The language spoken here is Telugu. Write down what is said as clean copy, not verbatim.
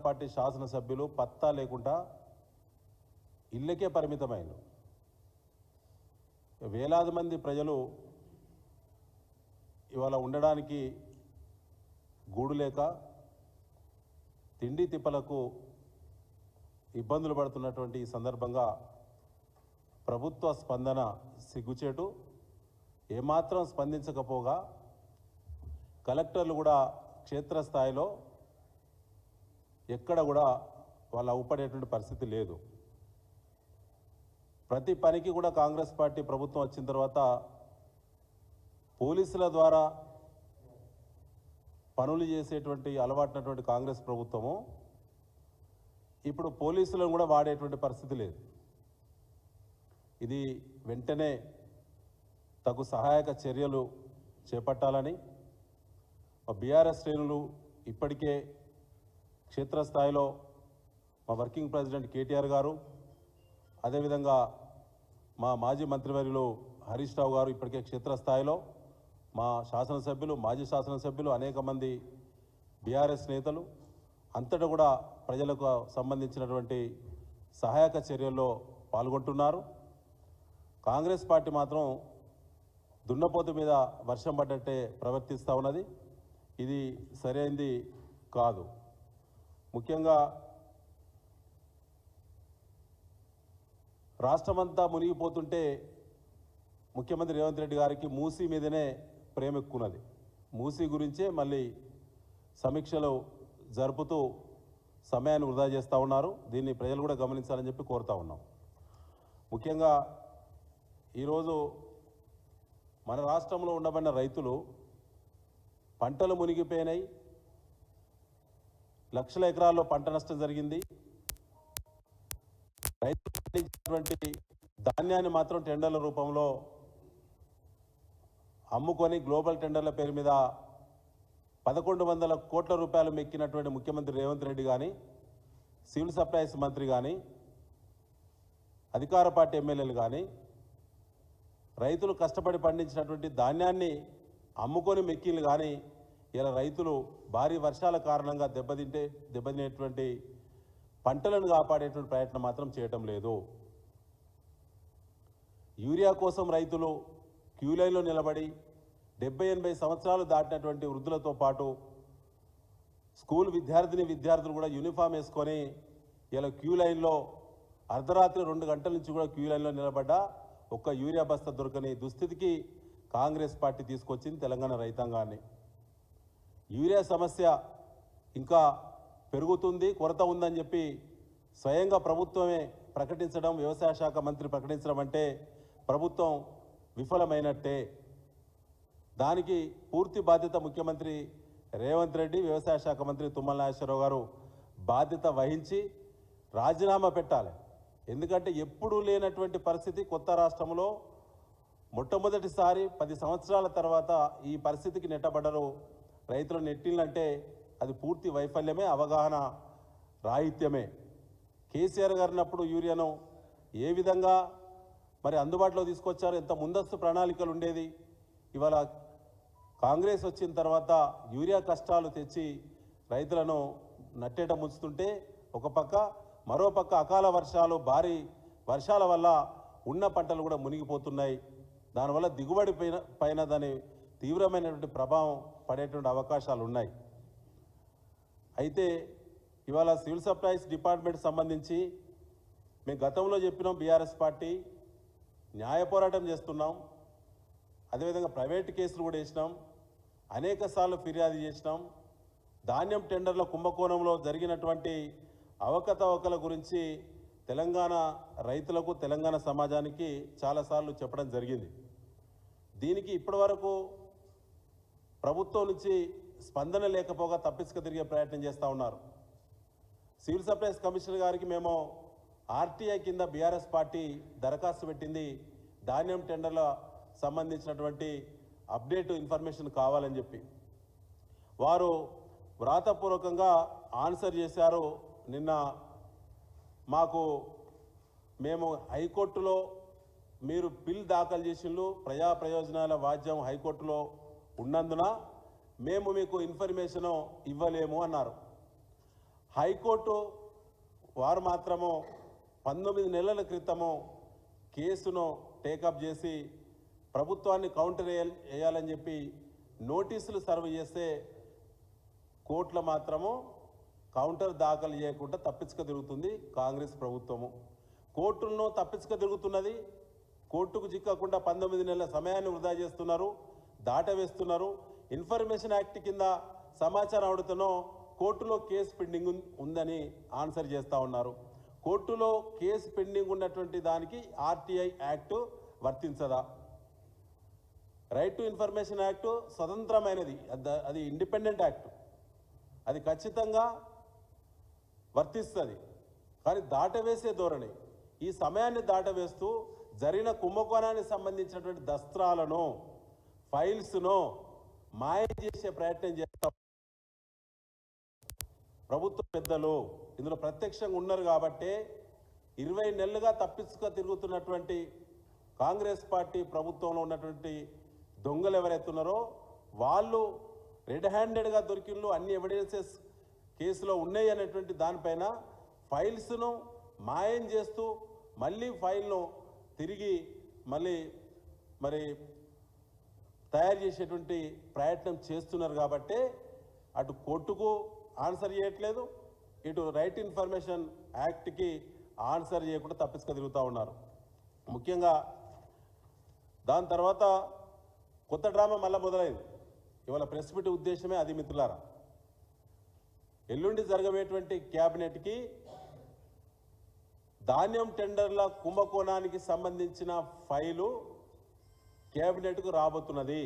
పార్టీ శాసనసభ్యులు పత్తా లేకుండా ఇళ్ళకే పరిమితమైనారు. వేలాది మంది ప్రజలు ఇవాళ ఉండడానికి గూడు లేక తిండి తిప్పలకు ఇబ్బందులు పడుతున్నటువంటి ఈ సందర్భంగా ప్రభుత్వ స్పందన సిగ్గుచేటు. ఏమాత్రం స్పందించకపోగా కలెక్టర్లు కూడా క్షేత్రస్థాయిలో ఎక్కడ కూడా వాళ్ళు అవుపడేటువంటి పరిస్థితి లేదు. ప్రతి పనికి కూడా కాంగ్రెస్ పార్టీ ప్రభుత్వం వచ్చిన తర్వాత పోలీసుల ద్వారా పనులు చేసేటువంటి అలవాటునటువంటి కాంగ్రెస్ ప్రభుత్వము ఇప్పుడు పోలీసులను కూడా వాడేటువంటి పరిస్థితి లేదు. ఇది వెంటనే తగు సహాయక చర్యలు చేపట్టాలని మా బీఆర్ఎస్ శ్రేణులు ఇప్పటికే క్షేత్రస్థాయిలో మా వర్కింగ్ ప్రెసిడెంట్ కేటీఆర్ గారు, అదేవిధంగా మా మాజీ మంత్రివర్యులు హరీష్ రావు గారు ఇప్పటికే క్షేత్రస్థాయిలో, మా శాసనసభ్యులు, మాజీ శాసనసభ్యులు, అనేక మంది బీఆర్ఎస్ నేతలు అంతటా కూడా ప్రజలకు సంబంధించినటువంటి సహాయక చర్యల్లో పాల్గొంటున్నారు. కాంగ్రెస్ పార్టీ మాత్రం దున్నపోతు మీద వర్షం పడ్డట్టే ప్రవర్తిస్తూ ఉన్నది. ఇది సరైనది కాదు. ముఖ్యంగా రాష్ట్రమంతా మునిగిపోతుంటే ముఖ్యమంత్రి రేవంత్ రెడ్డి గారికి మూసీ మీదనే ప్రేమ ఎక్కున్నది. మూసీ గురించే మళ్ళీ సమీక్షలు జరుపుతూ సమయాన్ని వృధా చేస్తూ ఉన్నారు. దీన్ని ప్రజలు కూడా గమనించాలని చెప్పి కోరుతా ఉన్నాం. ముఖ్యంగా ఈరోజు మన రాష్ట్రంలో ఉండబడిన రైతులు పంటలు మునిగిపోయినాయి, లక్షల ఎకరాల్లో పంట నష్టం జరిగింది. రైతులు పండించినటువంటి ధాన్యాన్ని మాత్రం టెండర్ల రూపంలో అమ్ముకొని గ్లోబల్ టెండర్ల పేరు మీద 1100 కోట్ల రూపాయలు మెక్కినటువంటి ముఖ్యమంత్రి రేవంత్ రెడ్డి కానీ, సివిల్ సప్లైస్ మంత్రి కానీ, అధికార పార్టీ ఎమ్మెల్యేలు కానీ రైతులు కష్టపడి పండించినటువంటి ధాన్యాన్ని అమ్ముకొని మెక్కిలు కానీ ఇలా రైతులు భారీ వర్షాల కారణంగా దెబ్బతినేటువంటి పంటలను కాపాడేటువంటి ప్రయత్నం మాత్రం చేయటం లేదు. యూరియా కోసం రైతులు క్యూ లైన్లో నిలబడి 70-80 సంవత్సరాలు దాటినటువంటి వృద్ధులతో పాటు స్కూల్ విద్యార్థులు కూడా యూనిఫామ్ వేసుకొని ఇలా క్యూ లైన్లో అర్ధరాత్రి 2 గంటల నుంచి కూడా క్యూ లైన్లో నిలబడ్డా ఒక్క యూరియా బస్తా దొరకని దుస్థితికి కాంగ్రెస్ పార్టీ తీసుకొచ్చింది తెలంగాణ రైతాంగాన్ని. యూరియా సమస్య ఇంకా పెరుగుతుంది, కొరత ఉందని చెప్పి స్వయంగా ప్రభుత్వమే ప్రకటించడం, వ్యవసాయ శాఖ మంత్రి ప్రకటించడం అంటే ప్రభుత్వం విఫలమైనట్టే. దానికి పూర్తి బాధ్యత ముఖ్యమంత్రి రేవంత్ రెడ్డి, వ్యవసాయ శాఖ మంత్రి తుమ్మల నాగేశ్వరరావు గారు బాధ్యత వహించి రాజీనామా పెట్టాలి. ఎందుకంటే ఎప్పుడూ లేనటువంటి పరిస్థితి కొత్త రాష్ట్రంలో మొట్టమొదటిసారి 10 సంవత్సరాల తర్వాత ఈ పరిస్థితికి నెట్టబడ్డరు. రైతులు నెట్టిందంటే అది పూర్తి వైఫల్యమే, అవగాహన రాహిత్యమే. కేసీఆర్ గారినప్పుడు యూరియాను ఏ విధంగా మరి అందుబాటులో తీసుకొచ్చారు, ఎంత ముందస్తు ప్రణాళికలు ఉండేది. ఇవాళ కాంగ్రెస్ వచ్చిన తర్వాత యూరియా కష్టాలు తెచ్చి రైతులను నట్టేట ముంచుతుంటే ఒక పక్క, మరో పక్క అకాల వర్షాలు, భారీ వర్షాల వల్ల ఉన్న పంటలు కూడా మునిగిపోతున్నాయి. దానివల్ల దిగుబడి పైన దాని తీవ్రమైనటువంటి ప్రభావం పడేటువంటి అవకాశాలు ఉన్నాయి. అయితే ఇవాళ సివిల్ సప్లైస్ డిపార్ట్మెంట్ సంబంధించి మేము గతంలో చెప్పినాం, బీఆర్ఎస్ పార్టీ న్యాయ పోరాటం చేస్తున్నాం, అదేవిధంగా ప్రైవేట్ కేసులు కూడా వేసినాం, అనేక సార్లు ఫిర్యాదు చేసినాం. ధాన్యం టెండర్ల కుంభకోణంలో జరిగినటువంటి అవకతవకల గురించి తెలంగాణ రైతులకు, తెలంగాణ సమాజానికి చాలాసార్లు చెప్పడం జరిగింది. దీనికి ఇప్పటివరకు ప్రభుత్వం నుంచి స్పందన లేకపోగా తప్పించుకు తిరిగే ప్రయత్నం చేస్తూ ఉన్నారు. సివిల్ సప్లైస్ కమిషనర్ గారికి మేము ఆర్టీఐ కింద బీఆర్ఎస్ పార్టీ దరఖాస్తు పెట్టింది, ధాన్యం టెండర్ల సంబంధించినటువంటి అప్డేట్ ఇన్ఫర్మేషన్ కావాలని చెప్పి. వారు వ్రాతపూర్వకంగా ఆన్సర్ చేశారు. నిన్న మేము హైకోర్టులో మీరు బిల్ దాఖలు చేసిండ్రు, ప్రజా ప్రయోజనాల వాద్యం హైకోర్టులో ఉన్నందున మేము మీకు ఇన్ఫర్మేషన్ ఇవ్వలేము అన్నారు. హైకోర్టు వారు మాత్రము 19 నెలల క్రితము కేసును టేకప్ చేసి ప్రభుత్వాన్ని కౌంటర్ వేయాలని చెప్పి నోటీసులు సర్వ్ చేస్తే కోర్టులో మాత్రము కౌంటర్ దాఖలు చేయకుండా తప్పించుక తిరుగుతుంది కాంగ్రెస్ ప్రభుత్వము. కోర్టులను తప్పించుక తిరుగుతున్నది. కోర్టుకు చిక్కకుండా 19 నెలల సమయాన్ని వృధా చేస్తున్నారు, దాటవేస్తున్నారు. ఇన్ఫర్మేషన్ యాక్ట్ కింద సమాచారం అడుగుతానో కోర్టులో కేసు పెండింగ్ ఉందని ఆన్సర్ చేస్తూ ఉన్నారు. కోర్టులో కేసు పెండింగ్ ఉన్నటువంటి దానికి ఆర్టీఐ యాక్ట్ వర్తించదా? రైట్ టు ఇన్ఫర్మేషన్ యాక్ట్ స్వతంత్రమైనది, అది ఇండిపెండెంట్ యాక్ట్, అది ఖచ్చితంగా వర్తిస్తుంది. కానీ దాటవేసే ధోరణి, ఈ సమయాన్ని దాటవేస్తూ జరిగిన కుంభకోణానికి సంబంధించినటువంటి దస్త్రాలను, ఫైల్స్ను మాయం చేసే ప్రయత్నం చేస్తాం. ప్రభుత్వ పెద్దలు ఇందులో ప్రత్యక్షంగా ఉన్నారు కాబట్టి 20 నెలలుగా తప్పించుక తిరుగుతున్నటువంటి కాంగ్రెస్ పార్టీ ప్రభుత్వంలో ఉన్నటువంటి దొంగలు ఎవరైతే ఉన్నారో వాళ్ళు రెడ్ హ్యాండెడ్గా దొరికిళ్ళు, అన్ని ఎవిడెన్సెస్ కేసులో ఉన్నాయి అనేటువంటి దానిపైన ఫైల్స్ను మాయం చేస్తూ మళ్ళీ ఫైల్ను తిరిగి మరి తయారు చేసేటువంటి ప్రయత్నం చేస్తున్నారు. కాబట్టి అటు కోర్టుకు ఆన్సర్ చేయట్లేదు, ఇటు రైట్ ఇన్ఫర్మేషన్ యాక్ట్కి ఆన్సర్ చేయకుండా తప్పించుక తిరుగుతూ ఉన్నారు. ముఖ్యంగా దాని తర్వాత కొత్త డ్రామా మళ్ళీ మొదలైంది. ఇవాళ ప్రెస్ మీట్ ఉద్దేశమే అది మిత్రులారా. ఎల్లుండి జరగబోయేటువంటి క్యాబినెట్కి ధాన్యం టెండర్ల కుంభకోణానికి సంబంధించిన ఫైలు క్యాబినెట్కు రాబోతున్నది.